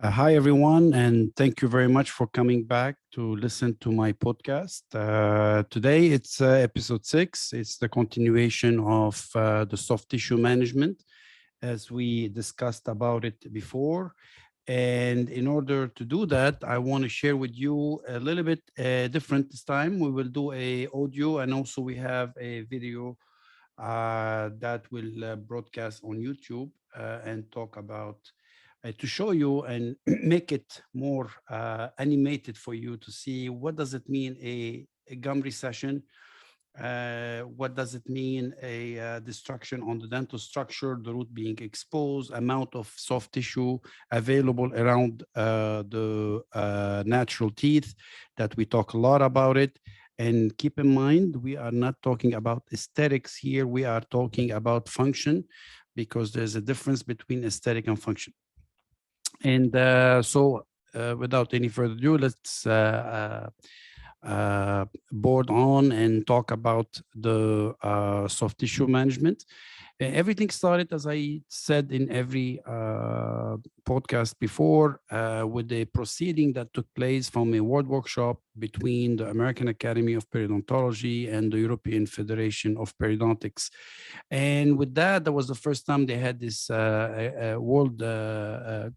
Hi, everyone, and thank you very much for coming back to listen to my podcast. Today, it's episode 6. It's the continuation of the soft tissue management, as we discussed about it before. And in order to do that, I want to share with you a little bit different this time. We will do a audio, and also we have a video that will broadcast on YouTube and talk about to show you and make it more animated for you to see what does it mean a gum recession, what does it mean a destruction on the dental structure, the root being exposed, amount of soft tissue available around the natural teeth that we talk a lot about it. And keep in mind, we are not talking about aesthetics here. We are talking about function because there's a difference between aesthetic and function. And without any further ado, let's board on and talk about the soft tissue management. Everything started, as I said in every podcast before, with the proceeding that took place from a world workshop between the American Academy of Periodontology and the European Federation of Periodontics. And with that, that was the first time they had this world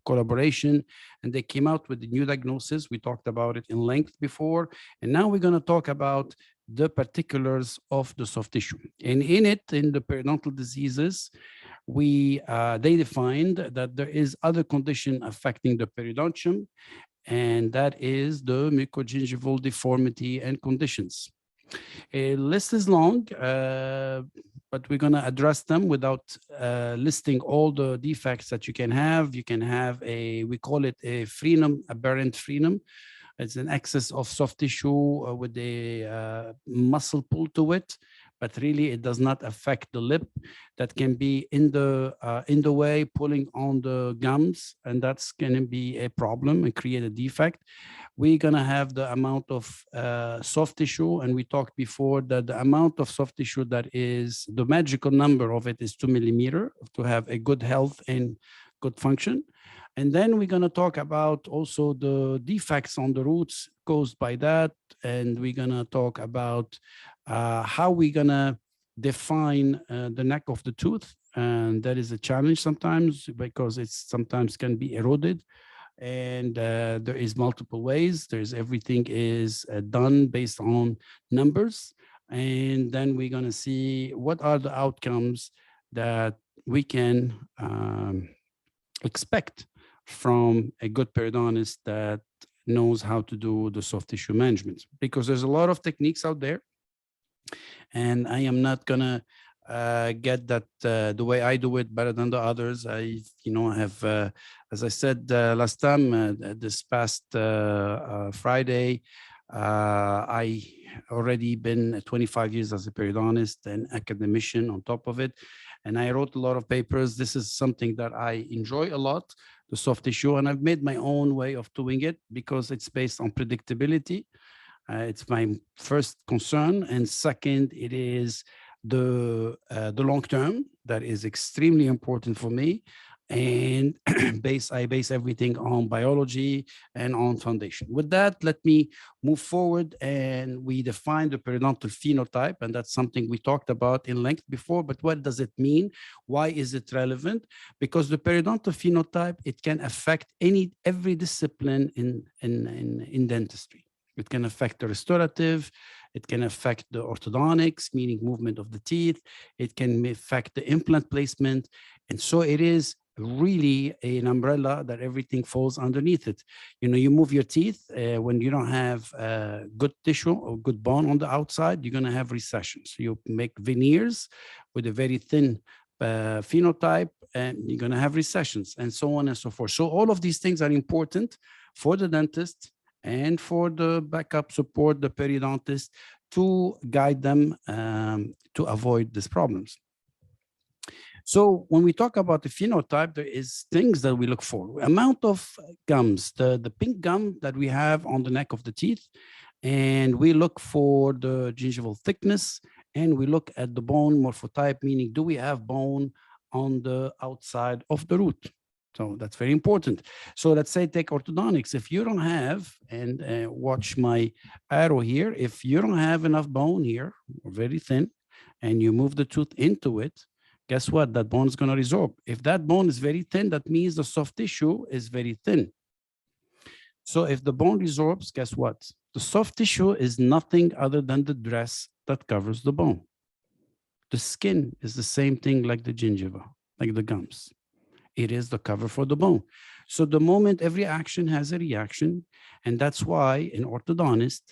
collaboration, and they came out with a new diagnosis. We talked about it in length before, and now we're going to talk about the particulars of the soft tissue. And in it, in the periodontal diseases, they defined that there is other condition affecting the periodontium, and that is the mucogingival deformity and conditions. A list is long, but we're going to address them without listing all the defects that you can have. You can have we call it a frenum, aberrant frenum. It's an excess of soft tissue with a muscle pull to it, but really it does not affect the lip. That can be in the way, pulling on the gums, and that's going to be a problem and create a defect. We're going to have the amount of soft tissue, and we talked before that the amount of soft tissue that is the magical number of it is 2 millimeter to have a good health and good function. And then we're going to talk about also the defects on the roots caused by that. And we're going to talk about how we're going to define the neck of the tooth. And that is a challenge sometimes because it's sometimes can be eroded. And there is multiple ways. There's everything is done based on numbers. And then we're going to see what are the outcomes that we can expect from a good periodontist that knows how to do the soft tissue management, because there's a lot of techniques out there, and I am not gonna get that the way I do it better than the others. I have as I said last time, this past Friday, I already been 25 years as a periodontist and academician on top of it, and I wrote a lot of papers. This is something that I enjoy a lot, the soft tissue, and I've made my own way of doing it because it's based on predictability. It's my first concern, and second, it is the long term that is extremely important for me. And I base everything on biology and on foundation. With that, let me move forward, and we define the periodontal phenotype, and that's something we talked about in length before. But what does it mean? Why is it relevant? Because the periodontal phenotype, it can affect every discipline in dentistry. It can affect the restorative, it can affect the orthodontics, meaning movement of the teeth, it can affect the implant placement. And so it is really an umbrella that everything falls underneath it. You move your teeth when you don't have good tissue or good bone on the outside, you're going to have recessions. You make veneers with a very thin phenotype, and you're going to have recessions, and so on and so forth. So all of these things are important for the dentist and for the backup support, the periodontist, to guide them to avoid these problems. So when we talk about the phenotype, there is things that we look for. Amount of gums, the pink gum that we have on the neck of the teeth, and we look for the gingival thickness, and we look at the bone morphotype, meaning do we have bone on the outside of the root? So that's very important. So let's say take orthodontics. If you don't have, and watch my arrow here, if you don't have enough bone here, or very thin, and you move the tooth into it, guess what? That bone is going to resorb. If that bone is very thin, that means the soft tissue is very thin. So if the bone resorbs, guess what? The soft tissue is nothing other than the dress that covers the bone. The skin is the same thing like the gingiva, like the gums. It is the cover for the bone. So the moment every action has a reaction, and that's why an orthodontist,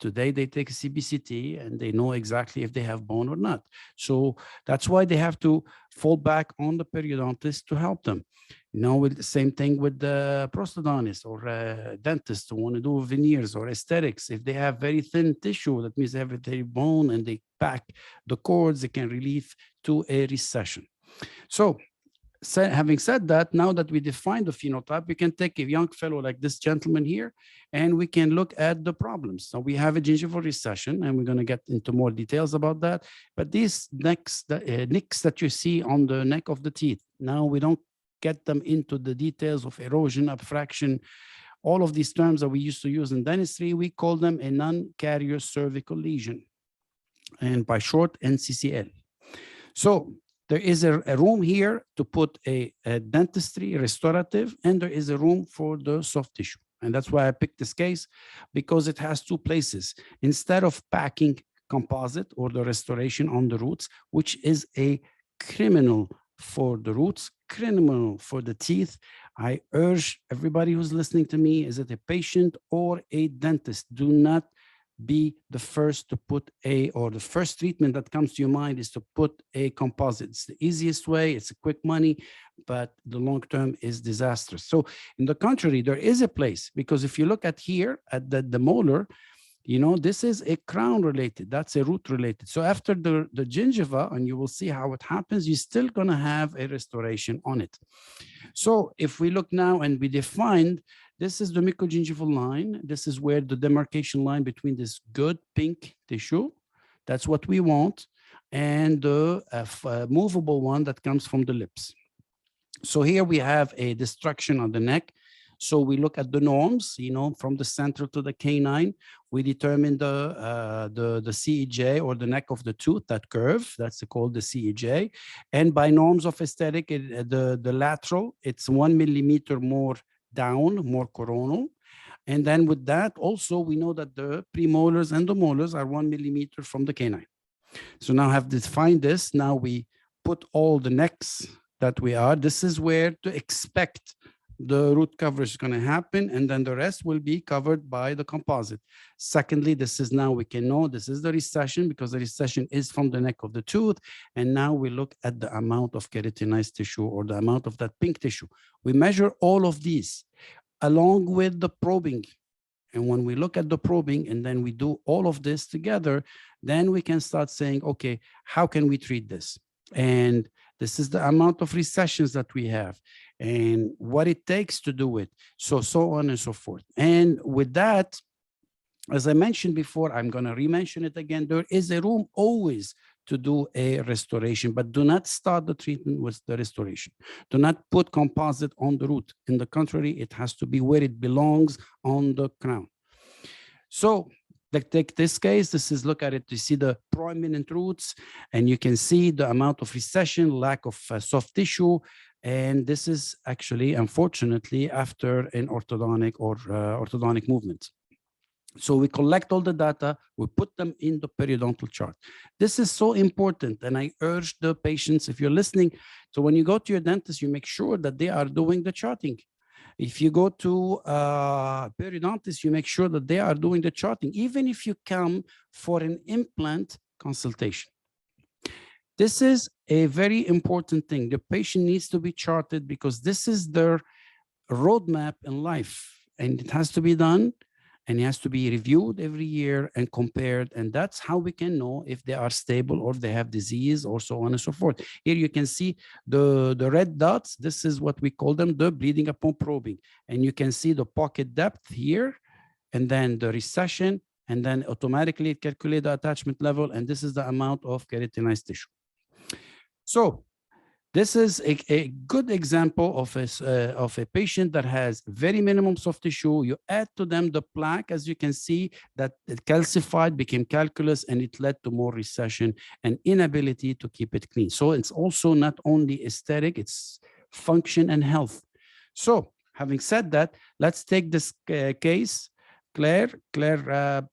today they take a CBCT and they know exactly if they have bone or not. So that's why they have to fall back on the periodontist to help them. You know, with the same thing with the prosthodontist or dentist who want to do veneers or aesthetics. If they have very thin tissue, that means they have a very bone and they pack the cords, they can relieve to a recession. So having said that, now that we define the phenotype, we can take a young fellow like this gentleman here, and we can look at the problems. So we have a gingival recession, and we're going to get into more details about that. But these nicks that you see on the neck of the teeth, now we don't get them into the details of erosion, abfraction, all of these terms that we used to use in dentistry. We call them a non-carrier cervical lesion, and by short, NCCL. So there is a room here to put a dentistry restorative, and there is a room for the soft tissue. And that's why I picked this case, because it has two places. Instead of packing composite or the restoration on the roots, which is a criminal for the roots, criminal for the teeth, I urge everybody who's listening to me, is it a patient or a dentist, do not be the first to put or the first treatment that comes to your mind is to put a composite. It's the easiest way, it's a quick money, but the long term is disastrous. So in the contrary, there is a place, because if you look at here at the molar, you know, this is a crown related, that's a root related. So after the gingiva, and you will see how it happens, you're still going to have a restoration on it. So if we look now and we defined, this is the mucogingival line. This is where the demarcation line between this good pink tissue, that's what we want, and the movable one that comes from the lips. So here we have a destruction on the neck. So we look at the norms, you know, from the central to the canine. We determine the CEJ, or the neck of the tooth, that curve, that's called the CEJ. And by norms of aesthetic, the lateral, it's 1 millimeter more down, more coronal. And then with that, also, we know that the premolars and the molars are 1 millimeter from the canine. So now I have defined this. Now we put all the necks that we are. This is where to expect the root coverage is going to happen, and then the rest will be covered by the composite. Secondly, this is now we can know this is the recession, because the recession is from the neck of the tooth. And now we look at the amount of keratinized tissue, or the amount of that pink tissue. We measure all of these along with the probing. And when we look at the probing and then we do all of this together, then we can start saying, okay, how can we treat this? And this is the amount of recessions that we have and what it takes to do it. So on and so forth. And with that, as I mentioned before, I'm going to re-mention it again. There is a room always to do a restoration, but do not start the treatment with the restoration. Do not put composite on the root. In the contrary, it has to be where it belongs, on the crown. So take this case, this is, look at it, you see the prominent roots, and you can see the amount of recession, lack of soft tissue. And this is actually, unfortunately, after an orthodontic or orthodontic movement. So we collect all the data, we put them in the periodontal chart. This is so important, and I urge the patients, if you're listening, so when you go to your dentist, you make sure that they are doing the charting. If you go to periodontist, you make sure that they are doing the charting, even if you come for an implant consultation. This is a very important thing. The patient needs to be charted, because this is their roadmap in life, and it has to be done. And it has to be reviewed every year and compared. And that's how we can know if they are stable or if they have disease, or so on and so forth. Here you can see the red dots. This is what we call them, the bleeding upon probing. And you can see the pocket depth here, and then the recession, and then automatically it calculates the attachment level. And this is the amount of keratinized tissue. So This is a good example of a patient that has very minimum soft tissue. You add to them the plaque, as you can see, that it calcified, became calculus, and it led to more recession and inability to keep it clean. So it's also not only aesthetic, it's function and health. So having said that, let's take this case. Claire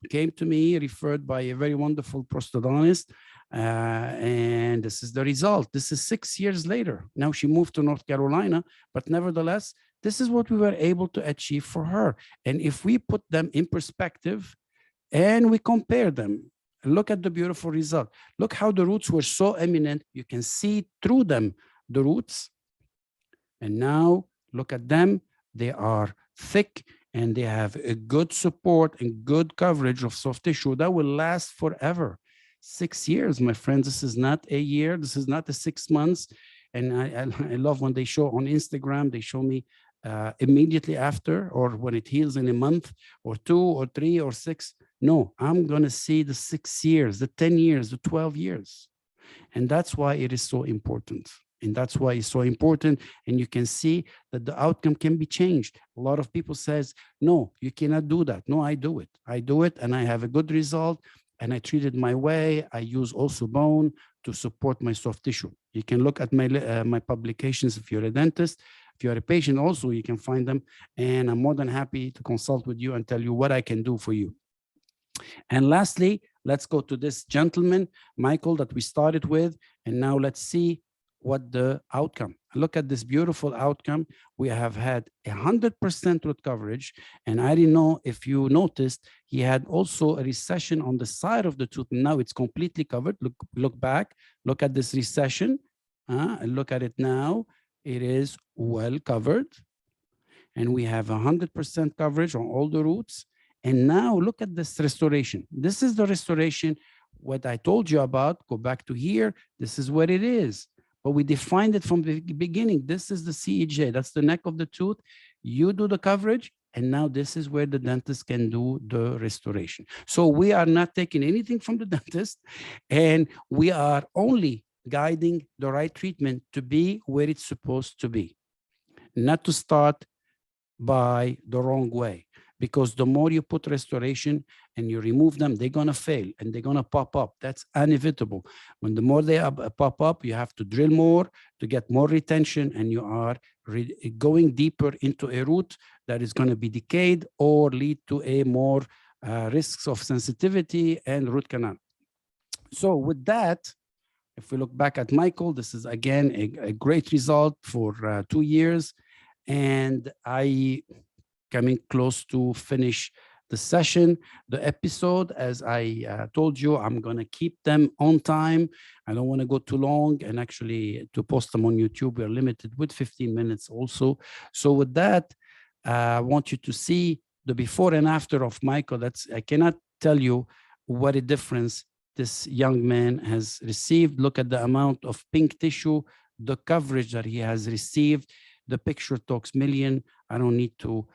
came to me, referred by a very wonderful prosthodontist. And this is the result. This is 6 years later. Now she moved to North Carolina, but nevertheless, this is what we were able to achieve for her. And if we put them in perspective and we compare them, look at the beautiful result. Look how the roots were so eminent. You can see through them the roots. And now look at them. They are thick and they have a good support and good coverage of soft tissue that will last forever. 6 years, my friends. This is not a year. This is not the 6 months. And I love when they show on Instagram, they show me immediately after, or when it heals in a month or 2 or 3 or 6. No, I'm going to see the 6 years, the 10 years, the 12 years. And that's why it is so important. And that's why it's so important. And you can see that the outcome can be changed. A lot of people says, no, you cannot do that. No, I do it. I do it and I have a good result. And I treat it my way. I use also bone to support my soft tissue. You can look at my publications if you're a dentist. If you're a patient also, you can find them. And I'm more than happy to consult with you and tell you what I can do for you. And lastly, let's go to this gentleman, Michael, that we started with. And now let's see what the outcome. Look at this beautiful outcome. We have had 100% root coverage. And I didn't know if you noticed, he had also a recession on the side of the tooth. Now it's completely covered. Look back, look at this recession. And look at it now. It is well covered. And we have 100% coverage on all the roots. And now look at this restoration. This is the restoration, what I told you about. Go back to here. This is what it is. But we defined it from the beginning. This is the CEJ. That's the neck of the tooth. You do the coverage. And now this is where the dentist can do the restoration. So we are not taking anything from the dentist. And we are only guiding the right treatment to be where it's supposed to be. Not to start by the wrong way. Because the more you put restoration and you remove them, they're going to fail and they're going to pop up. That's inevitable. When the more they pop up, you have to drill more to get more retention, and you are going deeper into a root that is going to be decayed or lead to a more risks of sensitivity and root canal. So with that, if we look back at Michael, this is again a great result for 2 years. And I coming close to finish the session, the episode. As I told you, I'm going to keep them on time. I don't want to go too long. And actually, to post them on YouTube, we're limited with 15 minutes also. So with that, I want you to see the before and after of Michael. I cannot tell you what a difference this young man has received. Look at the amount of pink tissue, the coverage that he has received. The picture talks million. I don't need to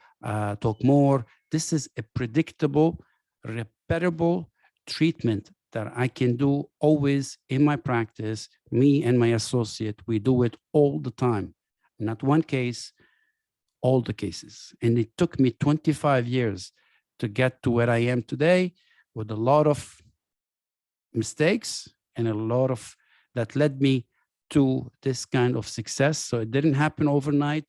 talk more. This is a predictable, repairable treatment that I can do always in my practice. Me and my associate, we do it all the time. Not one case, all the cases. And it took me 25 years to get to where I am today, with a lot of mistakes and a lot of that led me to this kind of success. So it didn't happen overnight.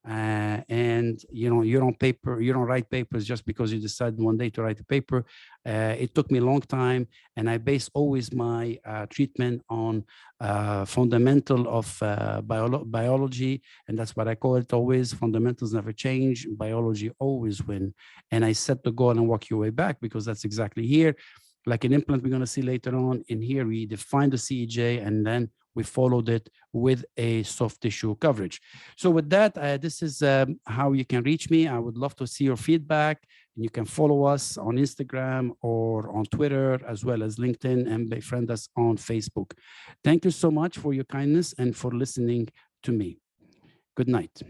And you know, you don't write papers just because you decide one day to write a paper. It took me a long time, and I base always my treatment on fundamental of biology, and that's what I call it always. Fundamentals never change, biology always win. And I set the goal and walk your way back, because that's exactly here. Like an implant we're going to see later on. In here, we define the CEJ, and then we followed it with a soft tissue coverage. So with that, this is how you can reach me. I would love to see your feedback. And you can follow us on Instagram or on Twitter, as well as LinkedIn, and befriend us on Facebook. Thank you so much for your kindness and for listening to me. Good night.